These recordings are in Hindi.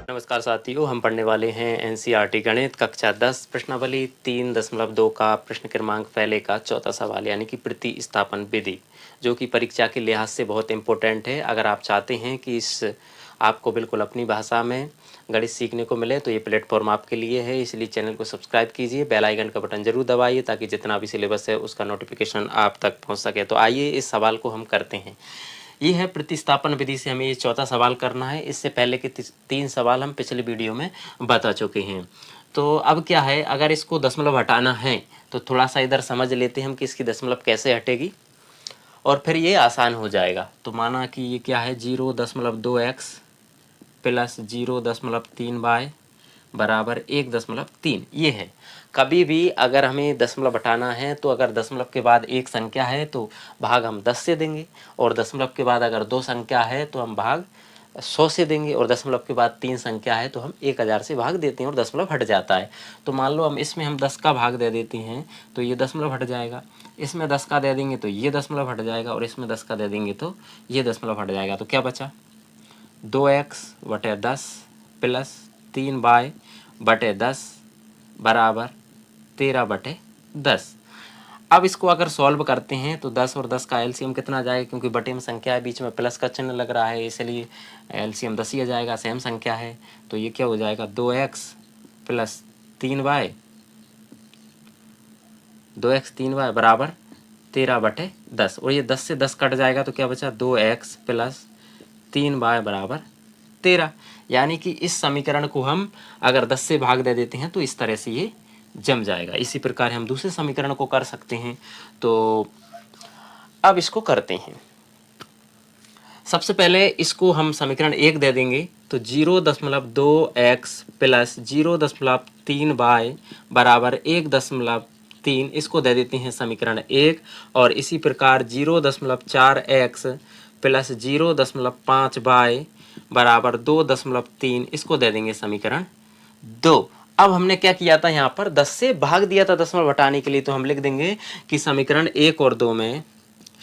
नमस्कार साथियों, हम पढ़ने वाले हैं एनसीईआरटी गणित कक्षा 10 प्रश्नावली 3.2 का प्रश्न क्रमांक पहले का चौथा सवाल, यानी कि प्रतिस्थापन विधि, जो कि परीक्षा के लिहाज से बहुत इंपॉर्टेंट है। अगर आप चाहते हैं कि इस आपको बिल्कुल अपनी भाषा में गणित सीखने को मिले तो ये प्लेटफॉर्म आपके लिए है, इसलिए चैनल को सब्सक्राइब कीजिए, बेल आइकन का बटन जरूर दबाइए ताकि जितना भी सिलेबस है उसका नोटिफिकेशन आप तक पहुँच सके। तो आइए इस सवाल को हम करते हैं। ये है प्रतिस्थापन विधि से हमें ये चौथा सवाल करना है। इससे पहले के 3 सवाल हम पिछले वीडियो में बता चुके हैं। तो अब क्या है, अगर इसको दशमलव हटाना है तो थोड़ा सा इधर समझ लेते हैं हम कि इसकी दशमलव कैसे हटेगी, और फिर ये आसान हो जाएगा। तो माना कि ये क्या है, 0.2x प्लस 0.3y बराबर 1.3। ये है। कभी भी अगर हमें दशमलव हटाना है तो अगर दशमलव के बाद एक संख्या है तो भाग हम 10 से देंगे, और दशमलव के बाद अगर 2 संख्या है तो हम भाग 100 से देंगे, और दशमलव के बाद 3 संख्या है तो हम 1000 से भाग देते हैं और दशमलव हट जाता है। तो मान लो हम इसमें हम 10 का भाग दे देते हैं तो ये दशमलव हट जाएगा, इसमें 10 का दे देंगे तो ये दशमलव हट जाएगा, और इसमें 10 का दे देंगे तो ये दशमलव हट जाएगा। तो क्या बचा, 2x/10 प्लस 3y/10 बराबर 13/10। अब इसको अगर सॉल्व करते हैं तो 10 और 10 का एलसीएम कितना जाएगा, क्योंकि बटे में संख्या है, बीच में प्लस का चिन्ह लग रहा है, इसलिए एलसीएम 10 ही आ जाएगा, सेम संख्या है। तो ये क्या हो जाएगा, 2x plus 3y, 2x 3y बराबर 13/10, और ये 10 से 10 कट जाएगा तो क्या बचा, 2x प्लस 3y बराबर 13। यानी कि इस समीकरण को हम अगर 10 से भाग दे देते हैं तो इस तरह से ये जम जाएगा। इसी प्रकार हम दूसरे समीकरण को कर सकते हैं। तो अब इसको करते हैं। सबसे पहले इसको हम समीकरण 1 दे देंगे, तो 0.2x प्लस 0.3y बराबर 1.3, इसको दे देते हैं समीकरण 1। और इसी प्रकार 0.4x प्लस 0.5y बराबर 2.3, इसको दे देंगे समीकरण 2। अब हमने क्या किया था, यहाँ पर 10 से भाग दिया था दशमलव हटाने के लिए, तो हम लिख देंगे कि समीकरण 1 और 2 में,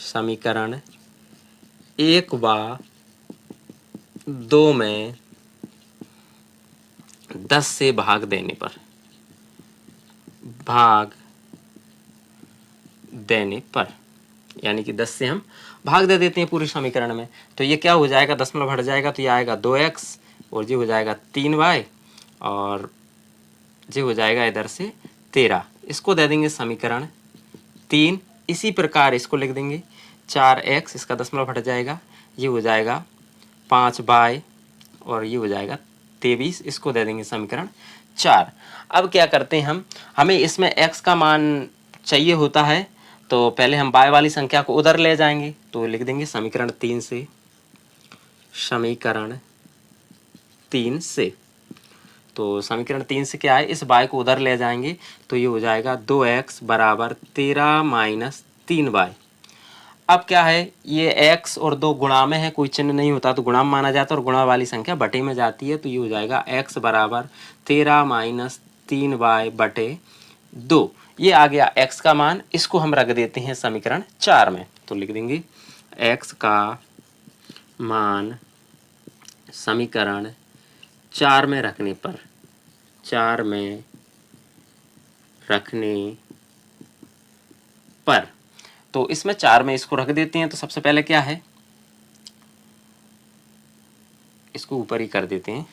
समीकरण 1 व 2 में 10 से भाग देने पर, यानी कि 10 से हम भाग दे देते हैं पूरी समीकरण में, तो ये क्या हो जाएगा, दशमलव हट जाएगा तो ये आएगा 2x, और ये हो जाएगा 3y, और ये हो जाएगा इधर से 13। इसको दे देंगे समीकरण 3। इसी प्रकार इसको लिख देंगे 4x, इसका दशमलव हट जाएगा, ये हो जाएगा 5y, और ये हो जाएगा 23, इसको दे देंगे समीकरण 4। अब क्या करते हैं हमें इसमें x का मान चाहिए होता है, तो पहले हम y वाली संख्या को उधर ले जाएंगे, तो लिख देंगे समीकरण 3 से, समीकरण 3 से। तो समीकरण 3 से क्या है, इस y को उधर ले जाएंगे तो ये हो जाएगा 2x बराबर 13 माइनस 3y। अब क्या है, ये x और 2 गुणा में है, कोई चिन्ह नहीं होता तो गुणा माना जाता है, और गुणा वाली संख्या बटे में जाती है, तो ये हो जाएगा x बराबर 13 माइनस 3y बटे 2। ये आ गया x का मान। इसको हम रख देते हैं समीकरण 4 में, तो लिख देंगे x का मान समीकरण 4 में रखने पर, 4 में रखने पर, तो इसमें 4 में इसको रख देते हैं। तो सबसे पहले क्या है, इसको ऊपर ही कर देते हैं।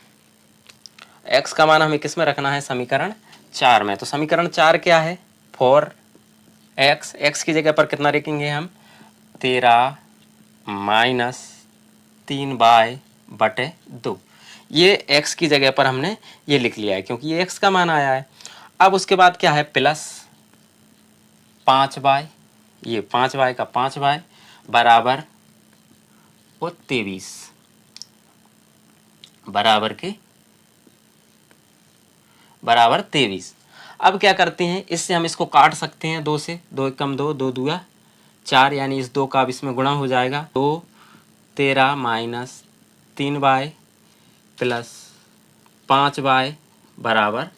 x का मान हमें किस में रखना है, समीकरण 4 में। तो समीकरण 4 क्या है, 4x, x की जगह पर कितना रखेंगे हम, 13 माइनस 3y बटे 2। ये x की जगह पर हमने ये लिख लिया है क्योंकि ये x का मान आया है। अब उसके बाद क्या है, प्लस 5y, ये 5y का 5y बराबर 23, बराबर 23। अब क्या करते हैं, इससे हम इसको काट सकते हैं 2 से, 2 एकम 2, 2 दूया 4, यानी इस 2 का अब इसमें गुणा हो जाएगा, तो 13 माइनस 3y प्लस 5y बराबर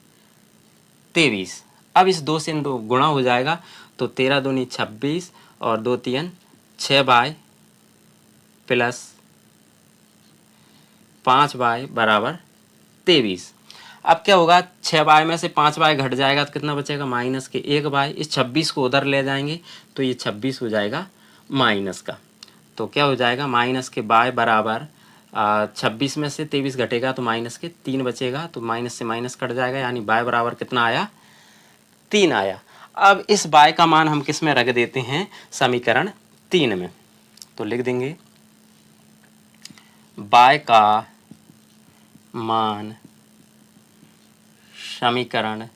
23। अब इस 2 से 2 गुणा हो जाएगा, तो 13 दूनी 26, और 2 3 6y प्लस 5y बराबर 23। अब क्या होगा, 6y में से 5y घट जाएगा तो कितना बचेगा, माइनस के 1y। इस 26 को उधर ले जाएंगे तो ये 26 हो जाएगा माइनस का। तो क्या हो जाएगा, माइनस के y बराबर 26 में से 23 घटेगा तो माइनस के 3 बचेगा, तो माइनस से माइनस कट जाएगा, यानी y बराबर कितना आया, 3 आया। अब इस y का मान हम किस में रख देते हैं, समीकरण 3 में। तो लिख देंगे y का मान समीकरण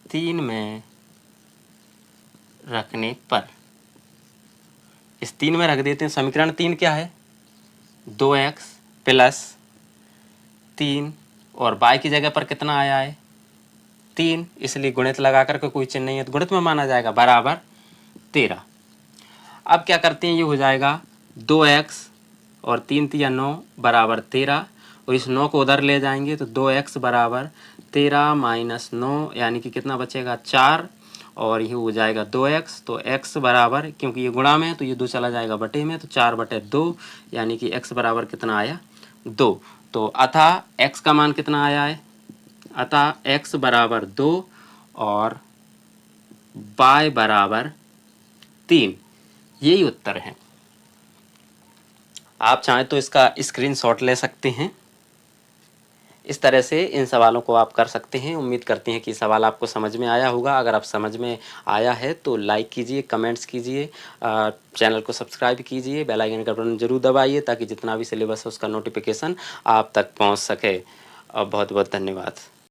3 में रखने पर, इस 3 में रख देते हैं। समीकरण 3 क्या है, 2x प्लस 3 और y की जगह पर कितना आया है, 3, इसलिए गुणित लगा करके कोई चिन्ह नहीं है तो गुणित में माना जाएगा, बराबर 13। अब क्या करते हैं, ये हो जाएगा 2x और 3 3 9 बराबर 13, और इस 9 को उधर ले जाएंगे तो 2x बराबर 13 माइनस 9, यानी कि कितना बचेगा, 4, और ये हो जाएगा 2x। तो x बराबर, क्योंकि ये गुणा में है तो ये 2 चला जाएगा बटे में, तो 4/2, यानी कि x बराबर कितना आया, 2। तो अतः x का मान कितना आया है, अतः x बराबर 2 और y बराबर 3, यही उत्तर है। आप चाहें तो इसका स्क्रीनशॉट ले सकते हैं। इस तरह से इन सवालों को आप कर सकते हैं। उम्मीद करते हैं कि सवाल आपको समझ में आया होगा। अगर आप समझ में आया है तो लाइक कीजिए, कमेंट्स कीजिए, चैनल को सब्सक्राइब कीजिए, बेल आइकन का बटन जरूर दबाइए ताकि जितना भी सिलेबस है उसका नोटिफिकेशन आप तक पहुंच सके। और बहुत बहुत धन्यवाद।